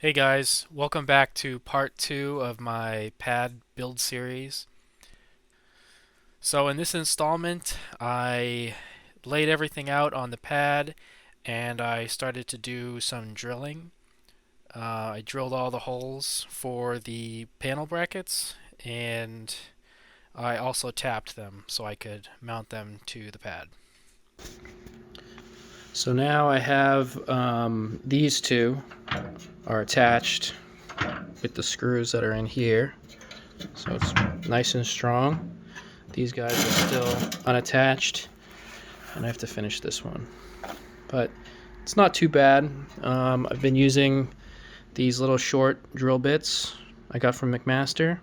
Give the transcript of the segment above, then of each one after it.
Hey guys, welcome back to part two of my pad build series. So in this installment, I laid everything out on the pad and I started to do some drilling. I drilled all the holes for the panel brackets and I also tapped them so I could mount them to the pad. So now I have these two are attached with the screws that are in here. So it's nice and strong. These guys are still unattached, and I have to finish this one. But it's not too bad. I've been using these little short drill bits I got from McMaster,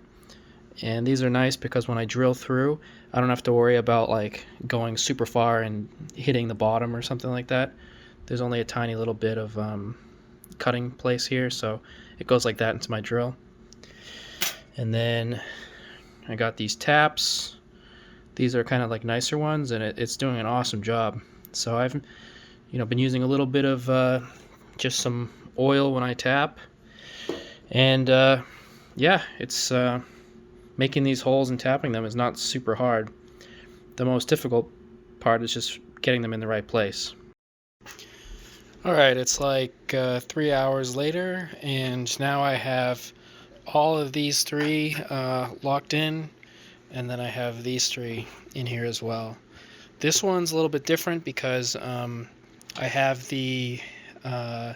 and these are nice because when I drill through, I don't have to worry about like going super far and hitting the bottom or something like that. There's only a tiny little bit of cutting place here, so it goes like that into my drill. And then I got these taps. These are kind of like nicer ones, and it's doing an awesome job. So I've been using a little bit of just some oil when I tap, and yeah, it's making these holes and tapping them is not super hard. The most difficult part is just getting them in the right place. All right, it's like 3 hours later, and now I have all of these three locked in, and then I have these three in here as well. This one's a little bit different because I have uh,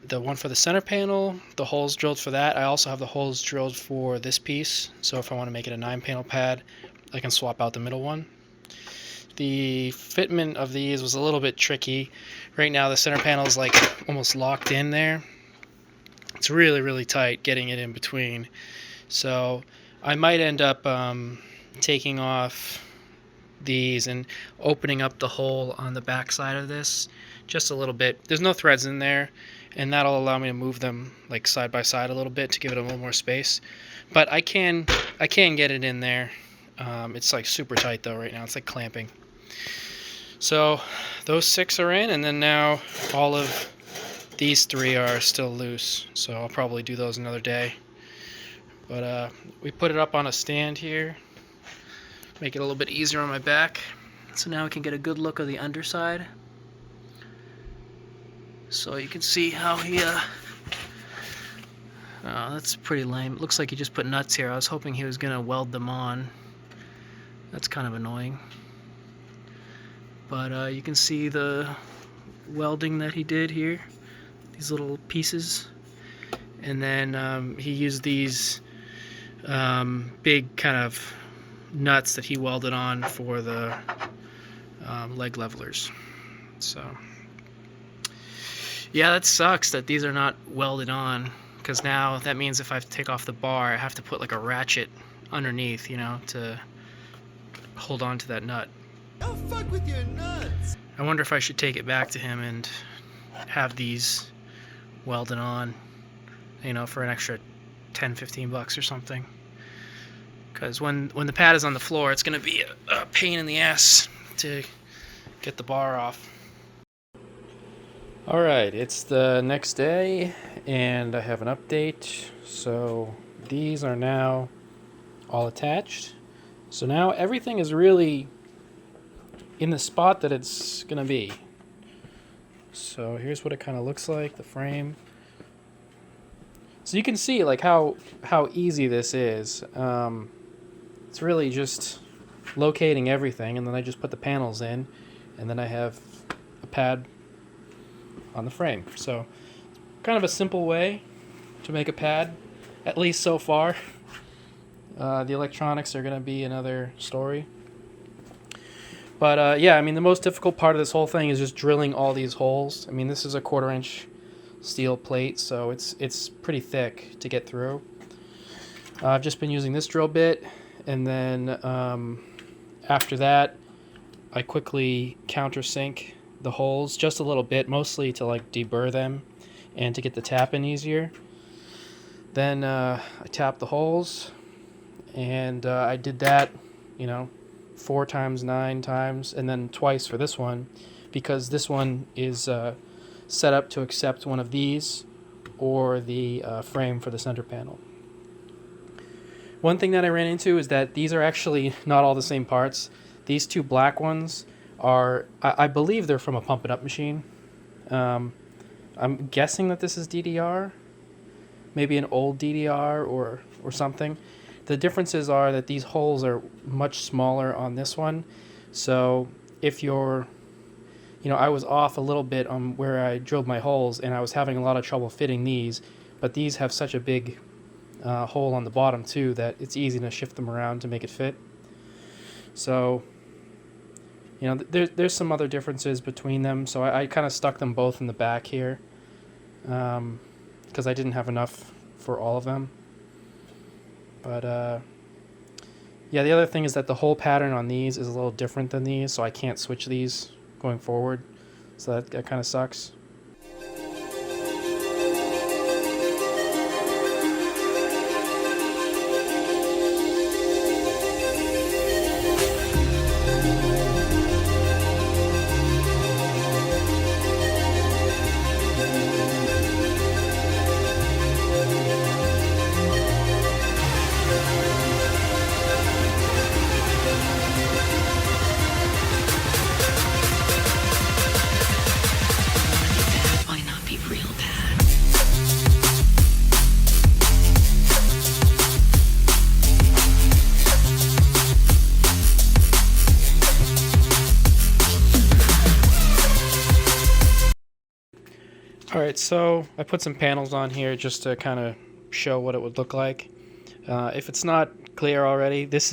the one for the center panel, the holes drilled for that. I also have the holes drilled for this piece, so if I want to make it a 9-panel pad, I can swap out the middle one. The fitment of these was a little bit tricky. Right now the center panel is like almost locked in there. It's really, really tight getting it in between. So I might end up taking off these and opening up the hole on the back side of this just a little bit. There's no threads in there, and that'll allow me to move them like side by side a little bit to give it a little more space. But I can get it in there. It's like super tight though right now. It's like clamping. So those 6 are in, and then now all of these 3 are still loose. So I'll probably do those another day. But we put it up on a stand here, make it a little bit easier on my back. So now we can get a good look of the underside. So you can see how he, oh, that's pretty lame. It looks like he just put nuts here. I was hoping he was gonna weld them on. That's kind of annoying. But you can see the welding that he did here, these little pieces. And then he used these big kind of nuts that he welded on for the leg levelers. So yeah, that sucks that these are not welded on, because now that means if I take off the bar, I have to put like a ratchet underneath, to hold on to that nut. Don't fuck with your nuts. I wonder if I should take it back to him and have these welded on, for an extra 10-15 bucks or something. Because when the pad is on the floor, it's going to be a pain in the ass to get the bar off. Alright, it's the next day, and I have an update. So these are now all attached. So now everything is really in the spot that it's going to be. So here's what it kind of looks like, the frame. So you can see like how easy this is. It's really just locating everything, and then I just put the panels in, and then I have a pad on the frame. So kind of a simple way to make a pad, at least so far. The electronics are going to be another story. But yeah, I mean, the most difficult part of this whole thing is just drilling all these holes. I mean, this is a 1/4-inch steel plate, so it's pretty thick to get through. I've just been using this drill bit, and then after that, I quickly countersink the holes just a little bit, mostly to like deburr them and to get the tap in easier. Then I tap the holes, and I did that, 4 times, 9 times, and then twice for this one, because this one is set up to accept one of these or the frame for the center panel. One thing that I ran into is that these are actually not all the same parts. These two black ones are, I believe they're from a Pump It Up machine. I'm guessing that this is DDR, maybe an old DDR or something. The differences are that these holes are much smaller on this one. So if you're, I was off a little bit on where I drilled my holes, and I was having a lot of trouble fitting these, but these have such a big hole on the bottom too that it's easy to shift them around to make it fit. So there's some other differences between them, so I kind of stuck them both in the back here because I didn't have enough for all of them. But yeah, the other thing is that the hole pattern on these is a little different than these, so I can't switch these going forward, so that kind of sucks. Why not be real bad? Alright, so I put some panels on here just to kind of show what it would look like. If it's not clear already, this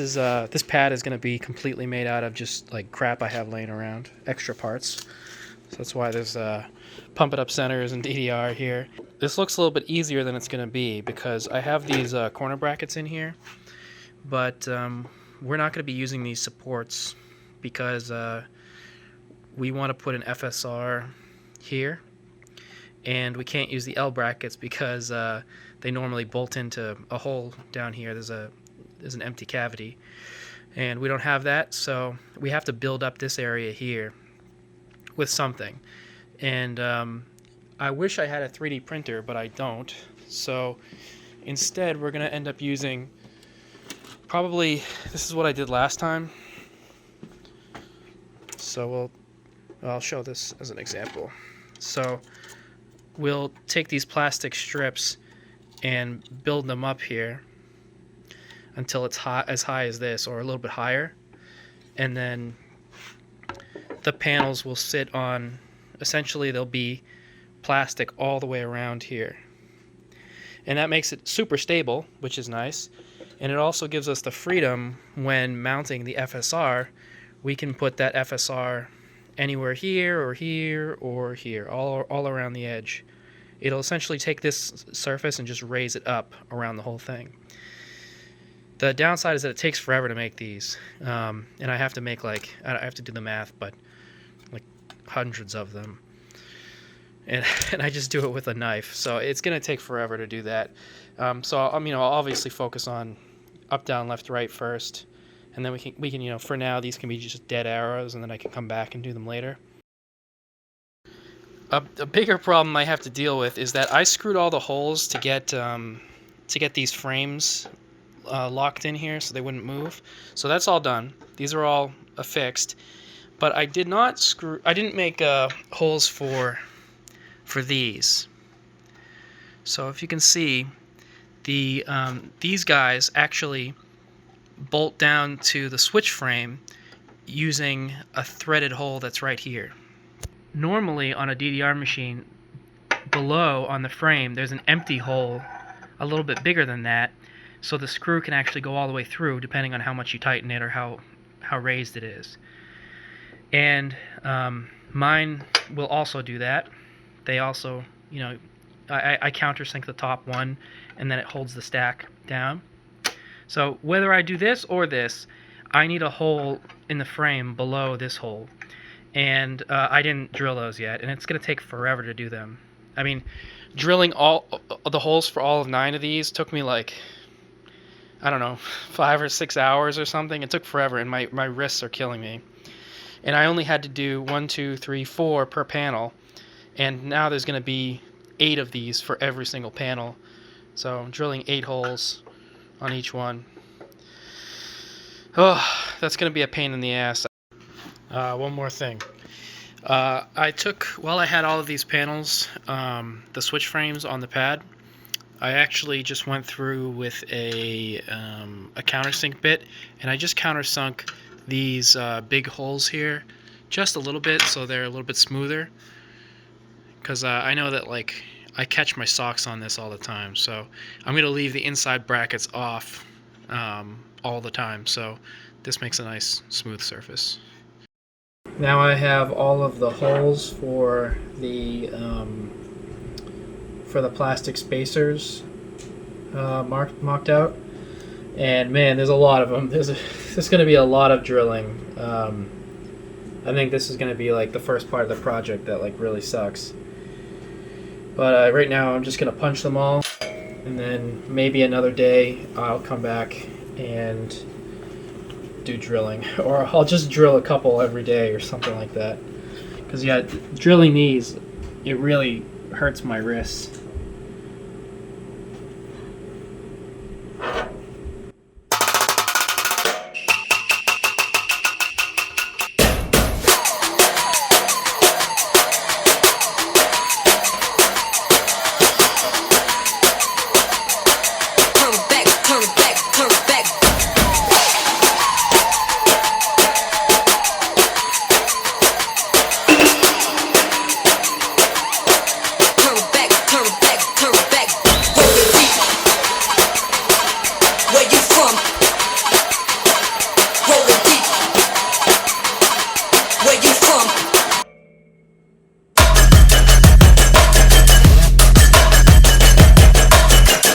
pad is going to be completely made out of just like crap I have laying around, extra parts. So that's why there's Pump It Up centers and DDR here. This looks a little bit easier than it's going to be because I have these corner brackets in here, but we're not going to be using these supports because we want to put an FSR here, and we can't use the L brackets because they normally bolt into a hole down here. There's an empty cavity, and we don't have that, so we have to build up this area here with something. And I wish I had a 3D printer, but I don't. So instead, we're going to end up using probably, this is what I did last time. So I'll show this as an example. So we'll take these plastic strips and build them up here until it's as high as this or a little bit higher, and then the panels will sit on, essentially they'll be plastic all the way around here, and that makes it super stable, which is nice. And it also gives us the freedom when mounting the FSR. We can put that FSR anywhere here or here or here, all around the edge. It'll essentially take this surface and just raise it up around the whole thing. The downside is that it takes forever to make these, and I have to make I have to do the math, but like hundreds of them, and I just do it with a knife, so it's gonna take forever to do that. So I'll obviously focus on up, down, left, right first, and then we can for now these can be just dead arrows, and then I can come back and do them later. A bigger problem I have to deal with is that I screwed all the holes to get these frames locked in here so they wouldn't move. So that's all done. These are all affixed, but I didn't make holes for these. So if you can see, these guys actually bolt down to the switch frame using a threaded hole that's right here. Normally on a DDR machine, below on the frame there's an empty hole a little bit bigger than that, so the screw can actually go all the way through depending on how much you tighten it or how raised it is. And mine will also do that. They also, I countersink the top one, and then it holds the stack down. So whether I do this or this, I need a hole in the frame below this hole. And I didn't drill those yet, and it's going to take forever to do them. I mean, drilling all the holes for all of 9 of these took me like, I don't know, 5 or 6 hours or something. It took forever, and my wrists are killing me. And I only had to do 1, 2, 3, 4 per panel, and now there's going to be 8 of these for every single panel. So I'm drilling 8 holes on each one. Oh, that's going to be a pain in the ass. One more thing. While I had all of these panels, the switch frames on the pad, I actually just went through with a countersink bit, and I just countersunk these big holes here just a little bit so they're a little bit smoother, because I know that like I catch my socks on this all the time, so I'm going to leave the inside brackets off all the time, so this makes a nice smooth surface. Now I have all of the holes for the plastic spacers marked out, and man, there's a lot of them. There's going to be a lot of drilling. I think this is going to be like the first part of the project that like really sucks. But right now I'm just going to punch them all, and then maybe another day I'll come back and do drilling, or I'll just drill a couple every day or something like that. Because yeah, drilling these, it really hurts my wrists.